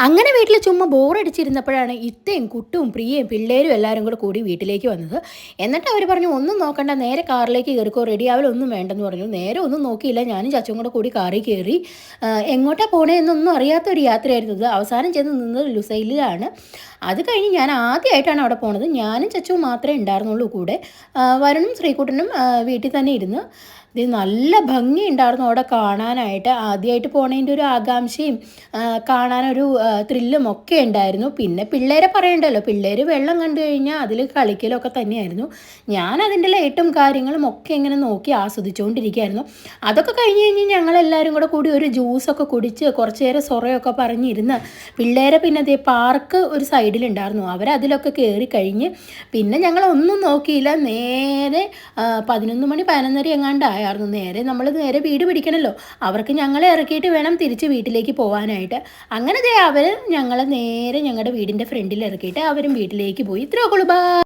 അങ്ങനെ വീട്ടിൽ ചുമ്മാ ബോറടിച്ചിരുന്നപ്പോഴാണ് ഇത്തയും കുട്ടും പ്രിയയും പിള്ളേരും എല്ലാവരും കൂടെ കൂടി വീട്ടിലേക്ക് വന്നത്. എന്നിട്ട് അവർ പറഞ്ഞു, ഒന്നും നോക്കണ്ട, നേരെ കാറിലേക്ക് കയറിക്കോ, റെഡിയാവലൊന്നും വേണ്ടെന്ന് പറഞ്ഞു. നേരെ ഒന്നും നോക്കിയില്ല, ഞാനും ചച്ചും കൂടെ കൂടി കാറിൽ കയറി. എങ്ങോട്ടാ പോണേ എന്നൊന്നും അറിയാത്തൊരു യാത്രയായിരുന്നു ഇത്. അവസാനം ചെന്ന് നിന്നത് ലുസൈലിലാണ്. അത് കഴിഞ്ഞ് ഞാൻ ആദ്യമായിട്ടാണ് അവിടെ പോണത്. ഞാനും ചച്ചുവും മാത്രമേ ഉണ്ടായിരുന്നുള്ളൂ കൂടെ. വരുണും ശ്രീകുട്ടനും വീട്ടിൽ തന്നെ ഇരുന്ന്. ഇത് നല്ല ഭംഗിയുണ്ടായിരുന്നു അവിടെ കാണാനായിട്ട്. ആദ്യമായിട്ട് പോണതിൻ്റെ ഒരു ആകാംക്ഷയും കാണാനൊരു ത്രില്ലും ഒക്കെ ഉണ്ടായിരുന്നു. പിന്നെ പിള്ളേരെ പറയണ്ടല്ലോ, പിള്ളേർ വെള്ളം കണ്ടു കഴിഞ്ഞാൽ അതിൽ കളിക്കലൊക്കെ തന്നെയായിരുന്നു. ഞാൻ അതിൻ്റെ ലൈറ്റും കാര്യങ്ങളും ഒക്കെ ഇങ്ങനെ നോക്കി ആസ്വദിച്ചുകൊണ്ടിരിക്കുകയായിരുന്നു. അതൊക്കെ കഴിഞ്ഞ് കഴിഞ്ഞ് ഞങ്ങളെല്ലാവരും കൂടെ കൂടി ഒരു ജ്യൂസൊക്കെ കുടിച്ച് കുറച്ച് നേരം സൊറയൊക്കെ പറഞ്ഞിരുന്ന് പിള്ളേരെ പിന്നെ അതേ പാർക്ക് ഒരു സൈഡിലുണ്ടായിരുന്നു, അവരതിലൊക്കെ കയറി കഴിഞ്ഞ് പിന്നെ ഞങ്ങളൊന്നും നോക്കിയില്ല. നേരെ 11 മണി 11:30 എങ്ങാണ്ടായിരുന്നു. നേരെ വീട് പിടിക്കണമല്ലോ, അവർക്ക് ഞങ്ങളെ ഇറക്കിയിട്ട് വേണം തിരിച്ച് വീട്ടിലേക്ക് പോകാനായിട്ട്. അങ്ങനെ അവർ ഞങ്ങളെ നേരെ ഞങ്ങളുടെ വീടിൻ്റെ ഫ്രണ്ടിൽ ഇറക്കിയിട്ട് അവരും വീട്ടിലേക്ക് പോയി. ഇത്രയൊക്കെ ഉള്ളൂ.